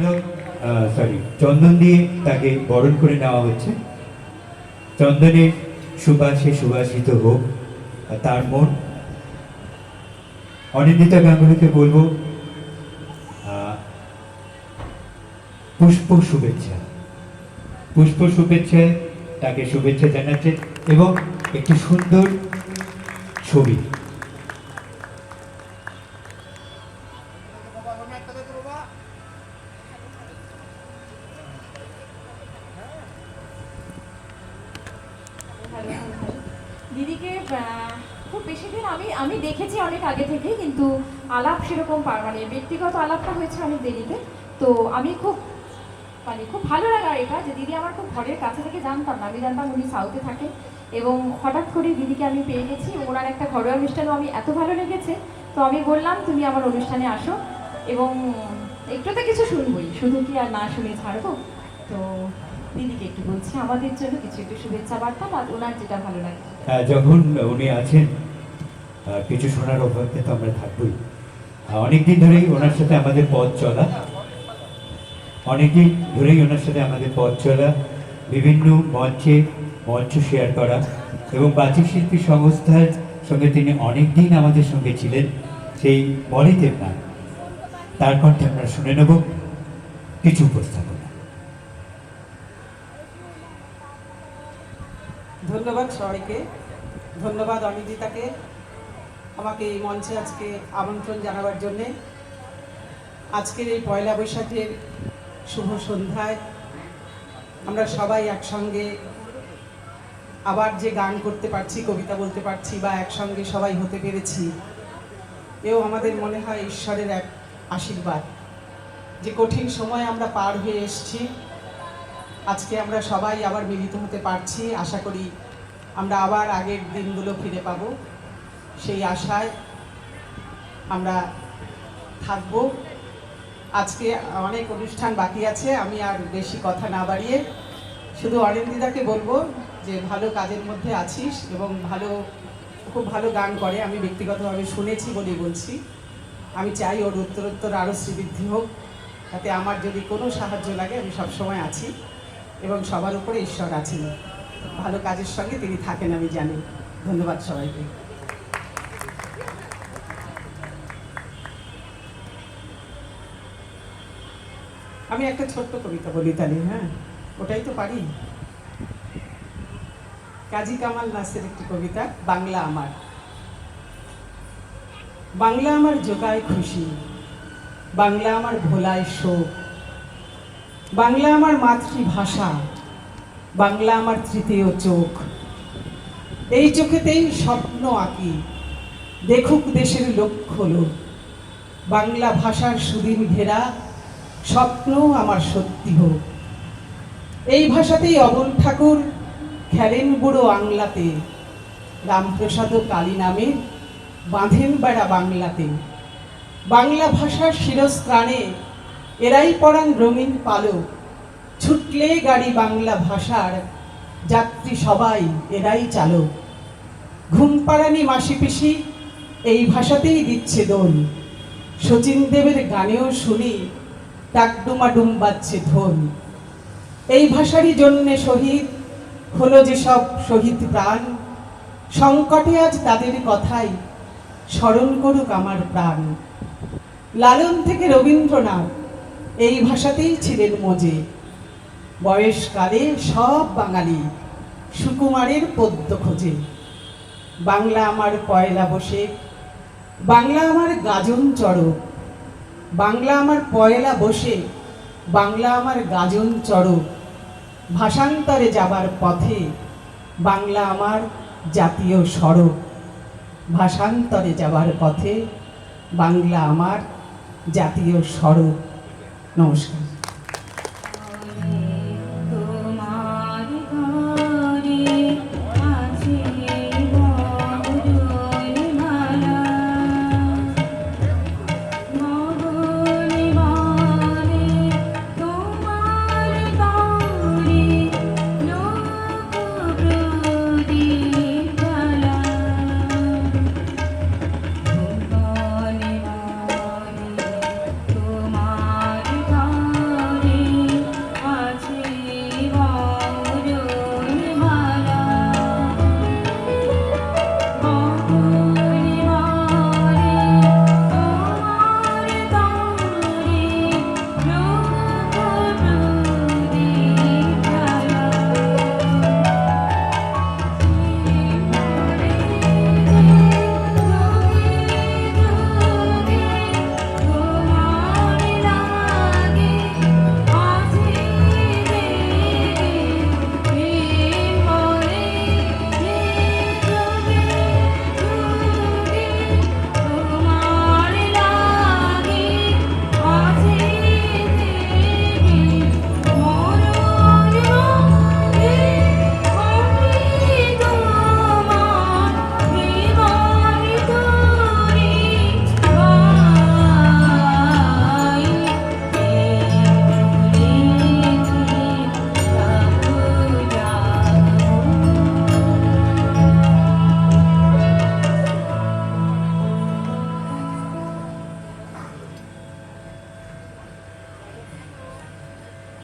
তিলক চন্দন দিয়ে তাকে বরণ করে নেওয়া হচ্ছে। চন্দনের সুবাসে সুবাসিত হোক তার মন। অনিন্দিতা গাঙ্গুলিকে বলবো পুষ্প শুভেচ্ছা, পুষ্প শুভেচ্ছায় তাকে শুভেচ্ছা জানাচ্ছে এবং একটি সুন্দর ছবি। দিদিকে খুব বেশি দিন আমি দেখেছি অনেক আগে থেকে, কিন্তু আলাপ সেরকম মানে ব্যক্তিগত আলাপটা হয়েছে অনেক দেরিতে। তো আমি খুব ভালো লাগা এটা যে দিদি আমার খুব ঘরের কাছে থেকে জানতাম না, আমি জানতাম উনি সাউথে থাকেন এবং হঠাৎ করে দিদিকে আমি পেয়ে গেছি। ওনার একটা ঘরোয়া অনুষ্ঠানও আমি এত ভালো লেগেছে, তো আমি বললাম তুমি আমার অনুষ্ঠানে আসো এবং একটু তো কিছু শুনবই, শুধু কি আর না শুনে ছাড়বো। তো দিদিকে একটু বলছি আমাদের জন্য কিছু একটু শুভেচ্ছা বার্তা আর ওনার যেটা ভালো লাগে। যখন উনি আছেন কিছু শোনার অভাবে তো আমরা থাকবোই। অনেকদিন ধরেই ওনার সাথে আমাদের পথ চলা, বিভিন্ন মঞ্চ শেয়ার করা এবং বাচিক শিল্পী সংস্থার সঙ্গে তিনি অনেকদিন আমাদের সঙ্গে ছিলেন। সেই বলিতেন না, তার কণ্ঠে আমরা শুনে নেব কিছু উপস্থাপনা। ধন্যবাদ সবাইকে, ধন্যবাদ অনিন্দিতাকে আমাকে এই মঞ্চে আজকে আমন্ত্রণ জানাবার জন্যে। আজকের এই পয়লা বৈশাখের শুভ সন্ধ্যায় আমরা সবাই একসঙ্গে আবার যে গান করতে পারছি, কবিতা বলতে পারছি বা একসঙ্গে সবাই হতে পেরেছি, এও আমাদের মনে হয় ঈশ্বরের এক আশীর্বাদ। যে কঠিন সময় আমরা পার হয়ে এসেছি, আজকে আমরা সবাই আবার মিলিত হতে পারছি। আশা করি আমরা আবার আগের দিনগুলো ফিরে পাবো, সেই আশায় আমরা থাকব। আজকে অনেক অনুষ্ঠান বাকি আছে, আমি আর বেশি কথা না বাড়িয়ে শুধু অনিন্দিতাকে বলবো যে ভালো কাজের মধ্যে আছিস এবং খুব ভালো গান করে, আমি ব্যক্তিগতভাবে শুনেছি বলেই বলছি। আমি চাই ওর উত্তরোত্তর আরও শ্রীবৃদ্ধি হোক, তাতে আমার যদি কোনো সাহায্য লাগে আমি সবসময় আছি এবং সবার উপরে ঈশ্বর আছেন। ভালো কাজের সঙ্গে তিনি থাকেন আমি জানি। ধন্যবাদ সবাইকে। আমি একটা ছোট্ট কবিতা বলি তাহলে, হ্যাঁ ওটাই তো পারি। কাজী কামাল নাসের একটি কবিতা, বাংলা আমার। বাংলা আমার জোগায় খুশি, বাংলা আমার ভোলায় শোক, বাংলা আমার মাতৃভাষা, বাংলা আমার তৃতীয় চোখ। এই চোখেতেই স্বপ্ন আঁকি, দেখুক দেশের লক্ষ লোক। বাংলা ভাষার সুদিন ঘেরা স্বপ্ন আমার সত্যি হোক। এই ভাষাতেই অবন ঠাকুর খেলেন বুড়ো আংলাতে, রামপ্রসাদ কালী নামে বাঁধেন বেড়া বাংলাতে। বাংলা ভাষার শিরস্ত্রাণে এরাই পড়ান রঙিন পালক, ছুটলে গাড়ি বাংলা ভাষার যাত্রী সবাই এরাই চালক। ঘুম পাড়ানি মাসি পিসি এই ভাষাতেই দিচ্ছে দোল, শচীন দেবের গানেও শুনি ডাকডুমাডুম বাজছে ঢোল। এই ভাষারই জন্যে শহীদ হলো যেসব শহীদ প্রাণ, সংকটে আজ তাদের কথাই স্মরণ করুক আমার প্রাণ। লালন থেকে রবীন্দ্রনাথ এই ভাষাতেই ছিলেন মজে, বয়সকালে সব বাঙালি সুকুমারের পদ্য খোঁজে। বাংলা আমার পয়লা বসে, বাংলা আমার গাজন চড়ক, বাংলা আমার পয়লা বসে, বাংলা আমার গাজন চড়ক। ভাষান্তরে যাবার পথে বাংলা আমার জাতীয় সড়ক, ভাষান্তরে যাবার পথে বাংলা আমার জাতীয় সড়ক। নমস্কার।